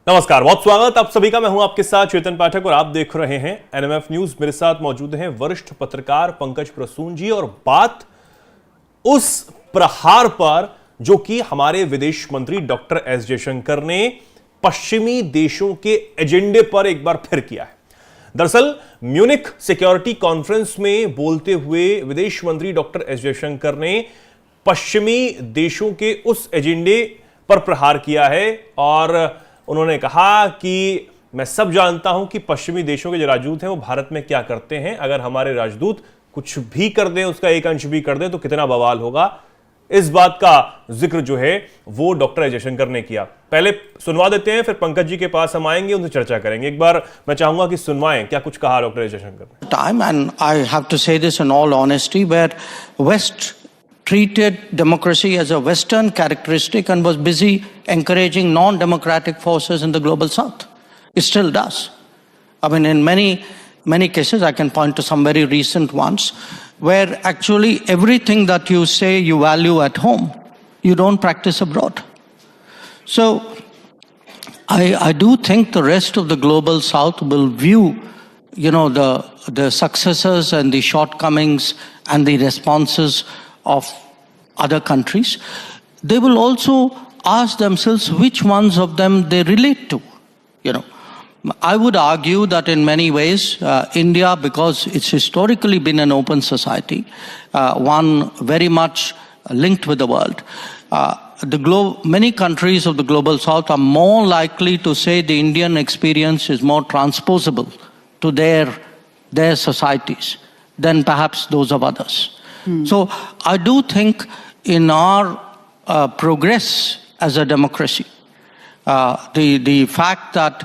नमस्कार, बहुत स्वागत आप सभी का। मैं हूं आपके साथ चेतन पाठक और आप देख रहे हैं एनएमएफ न्यूज। मेरे साथ मौजूद हैं वरिष्ठ पत्रकार पंकज प्रसून जी और बात उस प्रहार पर जो कि हमारे विदेश मंत्री डॉक्टर एस जयशंकर ने पश्चिमी देशों के एजेंडे पर एक बार फिर किया है। दरअसल म्यूनिख सिक्योरिटी कॉन्फ्रेंस में बोलते हुए विदेश मंत्री डॉक्टर एस जयशंकर ने पश्चिमी देशों के उस एजेंडे पर प्रहार किया है और उन्होंने कहा कि मैं सब जानता हूं कि पश्चिमी देशों के जो राजदूत हैं वो भारत में क्या करते हैं। अगर हमारे राजदूत कुछ भी कर दें, उसका एक अंश भी कर दें तो कितना बवाल होगा। इस बात का जिक्र जो है वो डॉक्टर एस जयशंकर ने किया। पहले सुनवा देते हैं, फिर पंकज जी के पास हम आएंगे, उनसे चर्चा करेंगे। एक बार मैं चाहूंगा कि सुनवाएं क्या कुछ कहा डॉक्टर एस जयशंकर ने। Time, and I have to say this in all honesty, where West treated democracy as a Western characteristic and was busy encouraging non-democratic forces in the global South. It still does. I mean, in many cases, I can point to some very recent ones, where actually everything that you say you value at home, you don't practice abroad. So, I do think the rest of the global South will view, the successes and the shortcomings and the responses of other countries. They will also ask themselves which ones of them they relate to. I would argue that in many ways, India, because it's historically been an open society, one very much linked with the world, many countries of the global South are more likely to say the Indian experience is more transposable to their societies than perhaps those of others. So I do think in our progress as a democracy, the fact that,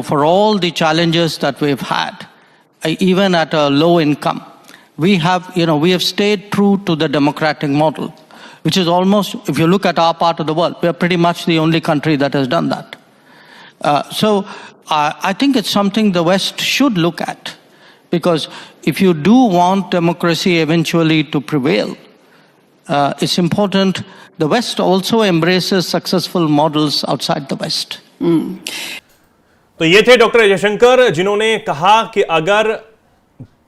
for all the challenges that we've had, even at a low income, we have stayed true to the democratic model, which is almost, if you look at our part of the world, we are pretty much the only country that has done that. So I think it's something the West should look at. Because if you do want democracy eventually to prevail, it's important the West also embraces successful models outside the West. तो ये थे doctor Jaishankar, जिन्होंने कहा कि अगर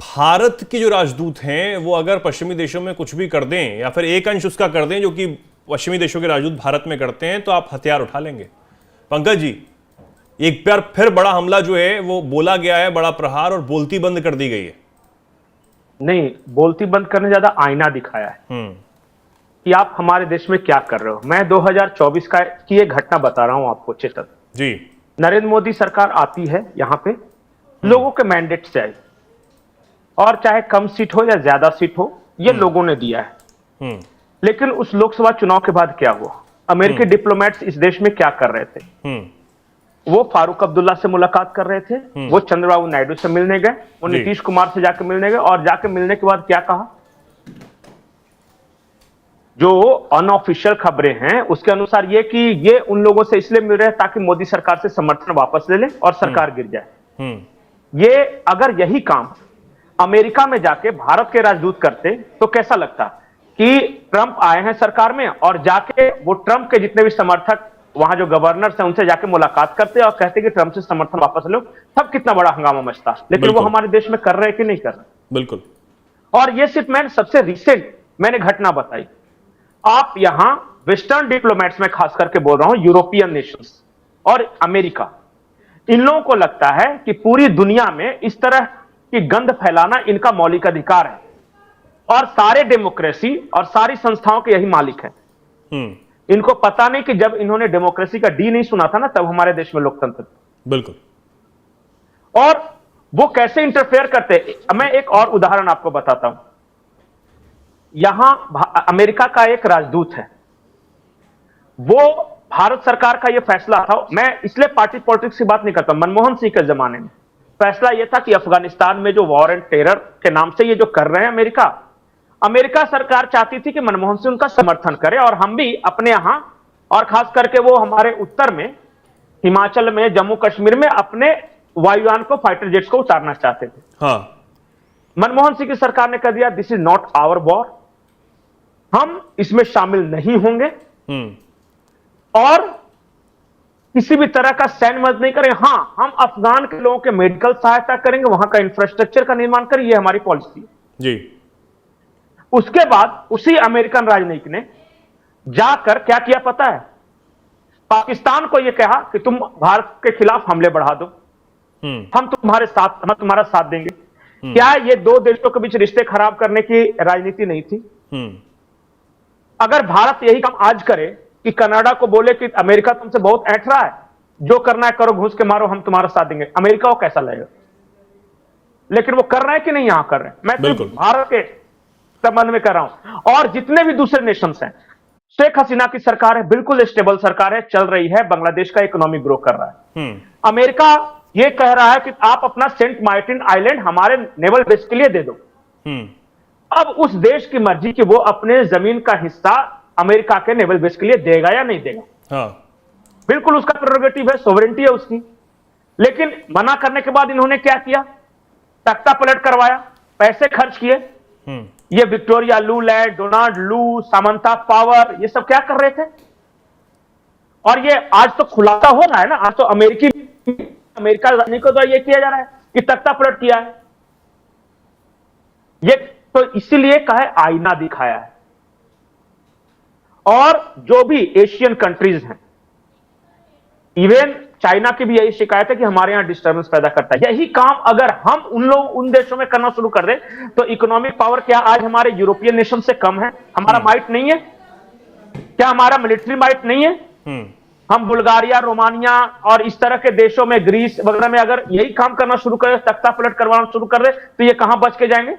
भारत के जो राजदूत हैं वो अगर पश्चिमी देशों में कुछ भी कर दें या फिर एक अंश उसका कर दें जो कि पश्चिमी देशों के राजदूत भारत में करते हैं तो आप हथियार उठा लेंगे। पंकज जी, एक बार फिर बड़ा हमला जो है वो बोला गया है, बड़ा प्रहार, और बोलती बंद कर दी गई है। नहीं, बोलती बंद करने ज्यादा आईना दिखाया है कि आप हमारे देश में क्या कर रहे हो। मैं 2024 की एक घटना बता रहा हूं आपको चेतन जी। नरेंद्र मोदी सरकार आती है यहां पे लोगों के मैंडेट से आई, और चाहे कम सीट हो या ज्यादा सीट हो, ये लोगों ने दिया है। लेकिन उस लोकसभा चुनाव के बाद क्या हुआ? अमेरिकी डिप्लोमेट्स इस देश में क्या कर रहे थे? वो फारूक अब्दुल्ला से मुलाकात कर रहे थे, वो चंद्रबाबू नायडू से मिलने गए, वो नीतीश कुमार से जाके मिलने गए, और जाके मिलने के बाद क्या कहा? जो अनऑफिशियल खबरें हैं उसके अनुसार ये कि ये उन लोगों से इसलिए मिल रहे हैं ताकि मोदी सरकार से समर्थन वापस ले लें और सरकार गिर जाए। ये अगर यही काम अमेरिका में जाके भारत के राजदूत करते तो कैसा लगता कि ट्रंप आए हैं सरकार में और जाके वो ट्रंप के जितने भी समर्थक वहां जो गवर्नर है उनसे जाके मुलाकात करते और कहते कि ट्रंप से समर्थन वापस लो, तब कितना बड़ा हंगामा मचता। लेकिन वो हमारे देश में कर रहे हैं कि नहीं कर रहे? बिल्कुल। और ये सिर्फ मैंने सबसे रिसेंट घटना बताई। आप यहां वेस्टर्न डिप्लोमेट्स में खास करके बोल रहा हूं, यूरोपियन नेशंस और अमेरिका, इन लोगों को लगता है कि पूरी दुनिया में इस तरह की गंध फैलाना इनका मौलिक अधिकार है और सारे डेमोक्रेसी और सारी संस्थाओं के यही मालिक है। इनको पता नहीं कि जब इन्होंने डेमोक्रेसी का डी नहीं सुना था ना, तब हमारे देश में लोकतंत्र। बिल्कुल। और वो कैसे इंटरफेयर करते, मैं एक और उदाहरण आपको बताता हूं। यहां अमेरिका का एक राजदूत है, वो भारत सरकार का यह फैसला था, मैं इसलिए पार्टी पॉलिटिक्स की बात नहीं करता, मनमोहन सिंह के जमाने में फैसला यह था कि अफगानिस्तान में जो वॉर एंड टेरर के नाम से ये जो कर रहे हैं अमेरिका सरकार चाहती थी कि मनमोहन सिंह उनका समर्थन करे और हम भी अपने यहां, और खास करके वो हमारे उत्तर में, हिमाचल में, जम्मू कश्मीर में अपने वायुयान को, फाइटर जेट्स को उतारना चाहते थे। हाँ। मनमोहन सिंह की सरकार ने कह दिया this is not our war, हम इसमें शामिल नहीं होंगे। और किसी भी तरह का सैन्य मदद नहीं करेंगे। हां, हम अफगान के लोगों के मेडिकल सहायता करेंगे, वहां का इंफ्रास्ट्रक्चर का निर्माण करेंगे, ये हमारी पॉलिसी है। जी। उसके बाद उसी अमेरिकन राजनयिक ने जाकर क्या किया पता है? पाकिस्तान को यह कहा कि तुम भारत के खिलाफ हमले बढ़ा दो, हम तुम्हारा साथ देंगे। क्या ये दो देशों के बीच रिश्ते खराब करने की राजनीति नहीं थी? अगर भारत यही काम आज करे कि कनाडा को बोले कि अमेरिका तुमसे बहुत ऐंठ रहा है, जो करना है करो, घुस के मारो, हम तुम्हारा साथ देंगे, अमेरिका को कैसा लगेगा? लेकिन वो कर रहे हैं कि नहीं? यहां कर रहे हैं। मैं सिर्फ भारत के संबंध में कर रहा हूं, और जितने भी दूसरे नेशंस हैं, शेख हसीना की सरकार है, बिल्कुल स्टेबल सरकार है, चल रही है, बांग्लादेश का इकोनॉमी ग्रो कर रहा है। अमेरिका यह कह रहा है कि आप अपना सेंट मार्टिन आइलैंड हमारे नेवल बेस के लिए दे दो। अब उस देश की मर्जी कि वो अपने जमीन का हिस्सा अमेरिका के नेवल बेस के लिए देगा या नहीं देगा। हाँ। बिल्कुल उसका प्रेरोगेटिव है, सोवरेंटी है उसकी। लेकिन मना करने के बाद इन्होंने क्या किया? तख्ता पलट करवाया, पैसे खर्च किए। ये विक्टोरिया लूलैंड, डोनाल्ड लू, सामंता पावर, ये सब क्या कर रहे थे? और ये आज तो खुलासा हो रहा है ना, आज तो अमेरिका को तो ये किया जा रहा है कि तख्ता पलट किया है। ये तो इसीलिए कहा है आईना दिखाया है। और जो भी एशियन कंट्रीज हैं, इवन चाइना की भी यही शिकायत है कि हमारे यहां डिस्टर्बेंस पैदा करता है। यही काम अगर हम उन देशों में करना शुरू कर दें तो इकोनॉमिक पावर क्या आज हमारे यूरोपियन नेशन से कम है? हमारा माइट नहीं है क्या? हमारा मिलिट्री माइट नहीं है? हम बुल्गारिया, रोमानिया और इस तरह के देशों में, ग्रीस वगैरह में अगर यही काम करना शुरू करें, तख्ता पलट करवाना शुरू कर दे, तो ये कहां बच के जाएंगे?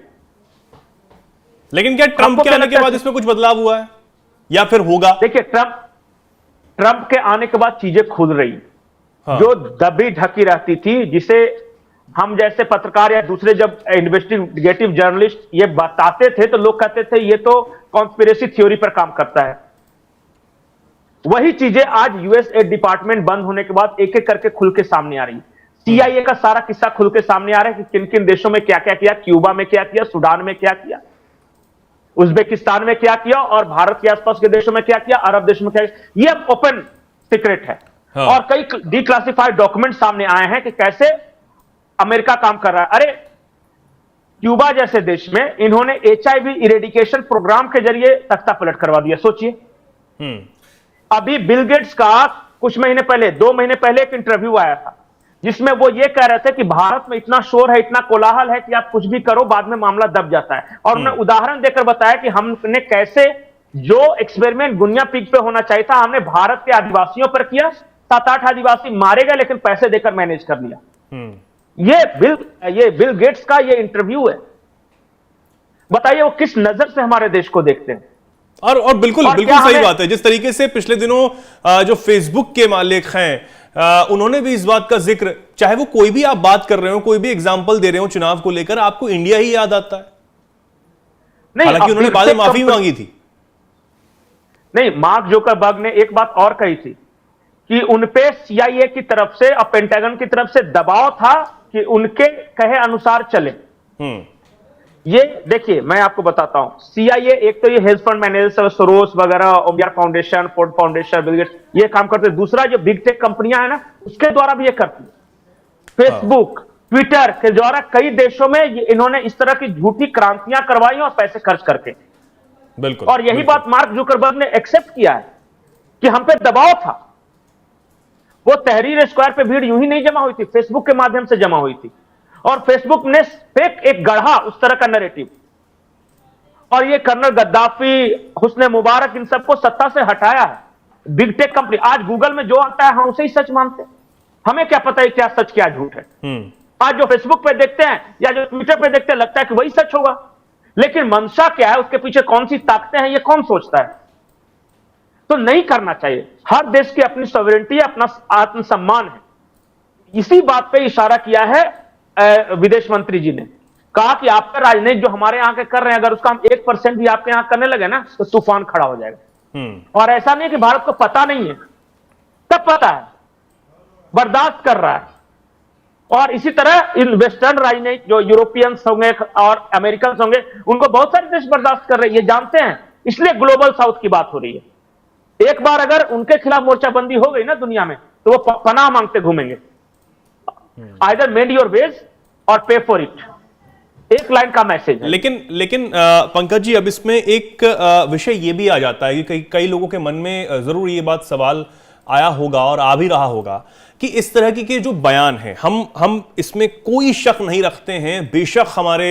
लेकिन क्या ट्रंप के आने के बाद इसमें कुछ बदलाव हुआ है या फिर होगा? देखिए, ट्रंप के आने के बाद चीजें खुल रही। हाँ। जो दबी ढकी रहती थी, जिसे हम जैसे पत्रकार या दूसरे जब इन्वेस्टिगेटिव जर्नलिस्ट ये बताते थे तो लोग कहते थे ये तो कॉन्स्पिरेसी थ्योरी पर काम करता है। वही चीजें आज यूएस डिपार्टमेंट बंद होने के बाद एक एक करके खुल के सामने आ रही। सीआईए का सारा किस्सा खुल के सामने आ रहा है कि किन किन देशों में क्या क्या किया, क्यूबा में क्या किया, सूडान में क्या किया, उज्बेकिस्तान में क्या किया, और भारत के आसपास के देशों में क्या किया, अरब देशों में क्या किया। यह ओपन सीक्रेट है। हाँ। और कई डिक्लासिफाइड डॉक्यूमेंट सामने आए हैं कि कैसे अमेरिका काम कर रहा है। अरे क्यूबा जैसे देश में इन्होंने एचआईवी इरेडिकेशन प्रोग्राम के जरिए तख्ता पलट करवा दिया। सोचिए, अभी बिल गेट्स का कुछ महीने पहले, 2 महीने पहले एक इंटरव्यू आया था जिसमें वो ये कह रहे थे कि भारत में इतना शोर है, इतना कोलाहल है कि आप कुछ भी करो, बाद में मामला दब जाता है। और उन्होंने उदाहरण देकर बताया कि हमने कैसे जो एक्सपेरिमेंट गुनिया पिग पे होना चाहिए था, हमने भारत के आदिवासियों पर किया। 7-8 आदिवासी मारे गए, लेकिन पैसे देकर मैनेज कर लिया। ये बिल गेट्स का ये इंटरव्यू है। बताइए वो किस नजर से हमारे देश को देखते हैं। और बिल्कुल सही बात है। जिस तरीके से पिछले दिनों जो फेसबुक के मालिक हैं उन्होंने भी इस बात का जिक्र, चाहे वो कोई भी आप बात कर रहे हो, कोई भी एग्जांपल दे रहे हो चुनाव को लेकर, आपको इंडिया ही याद आता है। नहीं, हालांकि उन्होंने बाद में माफी मांगी थी। नहीं, मार्क जुकरबर्ग ने एक बात और कही थी कि उनपे सीआईए की तरफ से और पेंटागन की तरफ से दबाव था कि उनके कहे अनुसार चले। ये देखिए, मैं आपको बताता हूं, सीआईए एक तो ये हेज फंड मैनेजर, सोरोस वगैरह, ओबियर foundation, Ford foundation, Bill Gates, ये काम करते हैं। दूसरा जो बिग टेक कंपनियां है ना, उसके द्वारा भी ये करती है। फेसबुक, ट्विटर के द्वारा कई देशों में इन्होंने इस तरह की झूठी क्रांतियां करवाई और पैसे खर्च करके। बिल्कुल। और यही बात मार्क जुकरबर्ग ने एक्सेप्ट किया है कि हम पे दबाव था। वो तहरीर स्क्वायर पे भीड़ यूं ही नहीं जमा हुई थी, फेसबुक के माध्यम से जमा हुई थी। और फेसबुक ने फेक एक गढ़ा उस तरह का नैरेटिव, और ये कर्नल गद्दाफी, हुस्ने मुबारक, इन सबको सत्ता से हटाया है। बिग टेक कंपनी, आज गूगल में जो आता है हम उसे ही सच मानते हैं। हमें क्या पता है क्या सच क्या झूठ है। आज जो फेसबुक पे देखते हैं या जो ट्विटर पे देखते हैं, लगता है कि वही सच होगा, लेकिन मंशा क्या है, उसके पीछे कौन सी ताकतें हैं, ये कौन सोचता है। तो नहीं करना चाहिए। हर देश की अपनी सॉवरेंटी, अपना आत्मसम्मान है। इसी बात पे इशारा किया है विदेश मंत्री जी ने। कहा कि आपका राजनीति जो हमारे यहां के कर रहे हैं, अगर उसका हम 1% भी आपके यहां करने लगे ना, तो तूफान खड़ा हो जाएगा। और ऐसा नहीं है कि भारत को पता नहीं है, तब पता है, बर्दाश्त कर रहा है। और इसी तरह इन वेस्टर्न राजनीति जो यूरोपियंस होंगे और अमेरिकन होंगे, उनको बहुत सारे देश बर्दाश्त कर रहे हैं, ये जानते हैं। इसलिए ग्लोबल साउथ की बात हो रही है। एक बार अगर उनके खिलाफ मोर्चाबंदी हो गई ना दुनिया में, तो वो पनाह मांगते घूमेंगे, आइदर मेंड योर वेज और पे फॉर इट। एक लाइन का मैसेज है। लेकिन पंकज जी, अब इसमें एक विषय ये भी आ जाता है कि कई लोगों के मन में जरूर ये बात सवाल आया होगा और आ भी रहा होगा कि इस तरह के जो बयान हैं, हम इसमें कोई शक नहीं रखते हैं, बेशक हमारे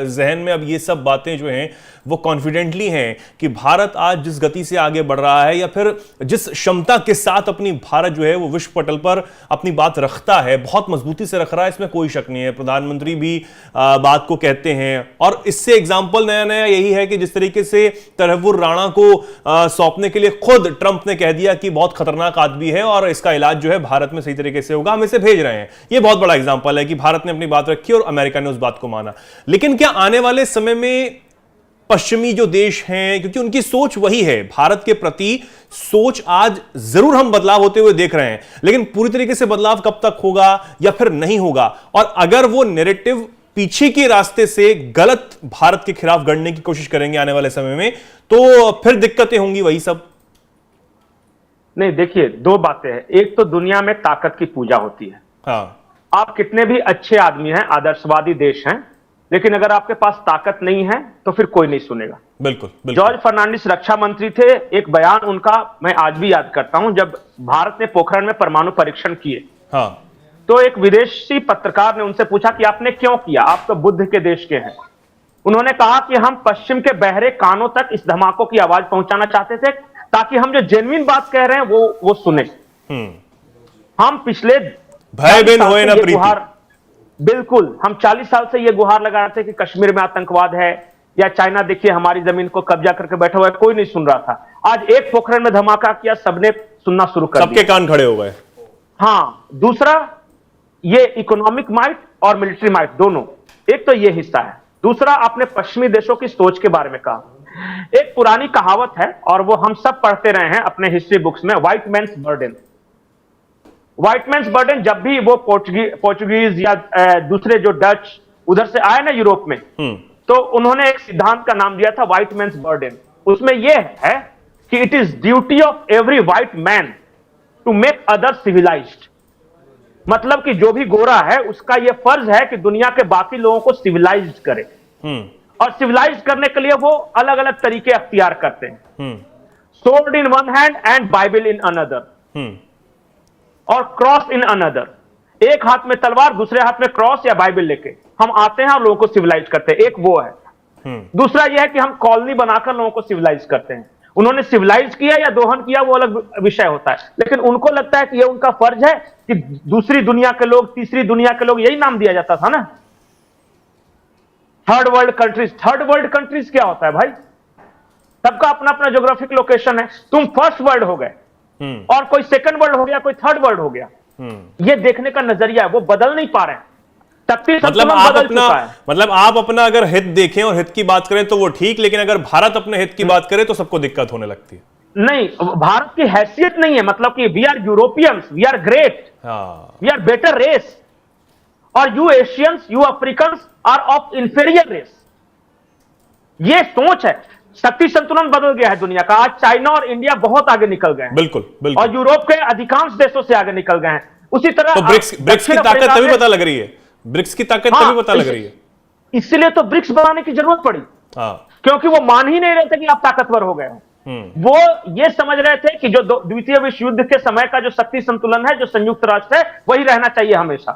जहन में अब ये सब बातें जो हैं वो कॉन्फिडेंटली हैं कि भारत आज जिस गति से आगे बढ़ रहा है या फिर जिस क्षमता के साथ अपनी भारत जो है वो विश्व पटल पर अपनी बात रखता है, बहुत मजबूती से रख रहा है, इसमें कोई शक नहीं है। प्रधानमंत्री भी बात को कहते हैं और इससे एग्जाम्पल नया नया यही है कि जिस तरीके से तहव्वुर राणा को सौंपने के लिए खुद ट्रंप ने कह दिया कि बहुत खतरनाक आदमी है और इसका इलाज जो है भारत में सही तरीके से होगा, हम इसे भेज रहे हैं। यह बहुत बड़ा एग्जाम्पल है कि भारत ने अपनी बात रखी और अमेरिका ने उस बात को माना। लेकिन क्या आने वाले समय में पश्चिमी जो देश हैं, क्योंकि उनकी सोच वही है, भारत के प्रति सोच आज जरूर हम बदलाव होते हुए देख रहे हैं, लेकिन पूरी तरीके से बदलाव कब तक होगा या फिर नहीं होगा, और अगर वो नैरेटिव पीछे के रास्ते से गलत भारत के खिलाफ गढ़ने की कोशिश करेंगे आने वाले समय में, तो फिर दिक्कतें होंगी वही सब। नहीं, देखिए, दो बातें हैं। एक तो दुनिया में ताकत की पूजा होती है। हाँ, आप कितने भी अच्छे आदमी हैं, आदर्शवादी देश हैं, लेकिन अगर आपके पास ताकत नहीं है तो फिर कोई नहीं सुनेगा। बिल्कुल, बिल्कुल। जॉर्ज फर्नांडिस रक्षा मंत्री थे। एक बयान उनका मैं आज भी याद करता हूं, जब भारत ने पोखरण में परमाणु परीक्षण किए, हाँ, तो एक विदेशी पत्रकार ने उनसे पूछा कि आपने क्यों किया, आप तो बुद्ध के देश के हैं। उन्होंने कहा कि हम पश्चिम के बहरे कानों तक इस धमाकों की आवाज पहुंचाना चाहते थे ताकि हम जो जेन्युइन बात कह रहे हैं वो सुने। हम पिछले भय बिन होए न प्रीति। बिल्कुल, हम 40 साल से ये गुहार लगा रहे थे कि कश्मीर में आतंकवाद है या चाइना देखिए हमारी जमीन को कब्जा करके बैठा हुआ है, कोई नहीं सुन रहा था। आज एक पोखरण में धमाका किया, सबने सुनना शुरू कर दिया, सबके कान खड़े हो गए। हाँ, दूसरा ये इकोनॉमिक माइट और मिलिट्री माइट दोनों, एक तो ये हिस्सा है। दूसरा, आपने पश्चिमी देशों की सोच के बारे में कहा। एक पुरानी कहावत है और वो हम सब पढ़ते रहे हैं अपने हिस्ट्री बुक्स में, white man's burden. White man's burden, जब भी वो पोर्चुगीज या दूसरे जो डच उधर से आए ना यूरोप में, तो उन्होंने एक सिद्धांत का नाम दिया था व्हाइट मैन्स बर्डन। उसमें यह है कि it is duty of every white man to make other civilised. मतलब कि जो भी गोरा है उसका यह फर्ज है कि दुनिया के बाकी लोगों को सिविलाइज्ड करे, और सिविलाइज करने के लिए वो अलग अलग तरीके अख्तियार करते हैं। Sword in one hand and Bible in another, और क्रॉस इन अनदर। एक हाथ में तलवार, दूसरे हाथ में क्रॉस या बाइबल लेके हम आते हैं और लोगों को सिविलाइज करते हैं। एक वो है। दूसरा यह है कि हम कॉलोनी बनाकर लोगों को सिविलाइज करते हैं। उन्होंने सिविलाइज किया या दोहन किया वो अलग विषय होता है, लेकिन उनको लगता है कि यह उनका फर्ज है कि दूसरी दुनिया के लोग, तीसरी दुनिया के लोग, यही नाम दिया जाता था ना, third world countries. Third world countries क्या होता है भाई? सबका अपना अपना ज्योग्राफिक लोकेशन है। तुम फर्स्ट वर्ल्ड हो गए और कोई सेकंड वर्ल्ड हो गया, कोई थर्ड वर्ल्ड हो गया। ये देखने का नजरिया है, वो बदल नहीं पा रहे हैं। मतलब आप अपना अगर हित देखें और हित की बात करें तो वो ठीक, लेकिन अगर भारत अपने हित की बात करे तो सबको दिक्कत होने लगती है। नहीं, भारत की हैसियत नहीं है, मतलब कि we are Europeans, we are great, we are better race, और you Asians, you Africans are of inferior race. ये सोच है। शक्ति संतुलन बदल गया है दुनिया का। आज चाइना और इंडिया बहुत आगे निकल गए हैं, बिल्कुल, बिल्कुल, और यूरोप के अधिकांश देशों से आगे निकल गए हैं। उसी तरह तो ब्रिक्स की ताकत तभी पता लग रही है। ब्रिक्स की ताकत तभी पता लग रही है। इसलिए तो ब्रिक्स बनाने की जरूरत पड़ी, क्योंकि वो मान ही नहीं रहे थे कि आप ताकतवर हो गए हो। वो ये समझ रहे थे कि जो द्वितीय विश्व युद्ध के समय का जो शक्ति संतुलन है, जो संयुक्त राष्ट्र है, वही रहना चाहिए हमेशा।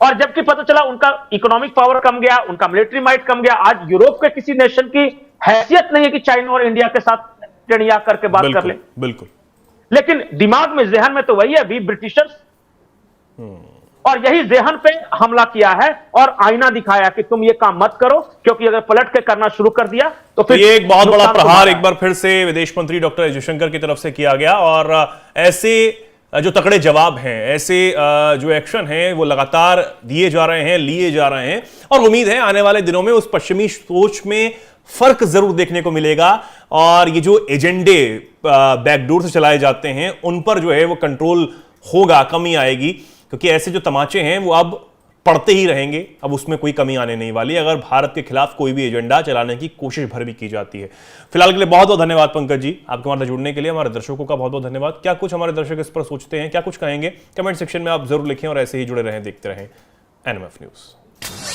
और जबकि पता चला उनका इकोनॉमिक पावर कम गया, उनका मिलिट्री माइट कम गया। आज यूरोप के किसी नेशन की हैसियत नहीं है कि चाइना और इंडिया के साथ टेढ़िया करके बात कर ले। बिल्कुल, लेकिन दिमाग में, जहन में तो वही है, वी ब्रिटिशर्स। और यही जहन पे हमला किया है और आईना दिखाया कि तुम ये काम मत करो, क्योंकि अगर पलट के करना शुरू कर दिया तो फिर ये एक बहुत बड़ा प्रहार एक बार फिर से विदेश मंत्री डॉक्टर एस जयशंकर की तरफ से किया गया। और ऐसे जो तकड़े जवाब हैं, ऐसे जो एक्शन हैं, वो लगातार दिए जा रहे हैं, लिए जा रहे हैं, और उम्मीद है आने वाले दिनों में उस पश्चिमी सोच में फर्क जरूर देखने को मिलेगा, और ये जो एजेंडे बैकडोर से चलाए जाते हैं उन पर जो है वो कंट्रोल होगा, कमी आएगी, क्योंकि ऐसे जो तमाचे हैं वो अब पढ़ते ही रहेंगे, अब उसमें कोई कमी आने नहीं वाली अगर भारत के खिलाफ कोई भी एजेंडा चलाने की कोशिश भर भी की जाती है। फिलहाल के लिए बहुत बहुत धन्यवाद पंकज जी, आपके हमारे साथ जुड़ने के लिए। हमारे दर्शकों का बहुत बहुत धन्यवाद। क्या कुछ हमारे दर्शक इस पर सोचते हैं, क्या कुछ कहेंगे, कमेंट सेक्शन में आप जरूर लिखें और ऐसे ही जुड़े रहें, देखते रहें एनएमएफ न्यूज।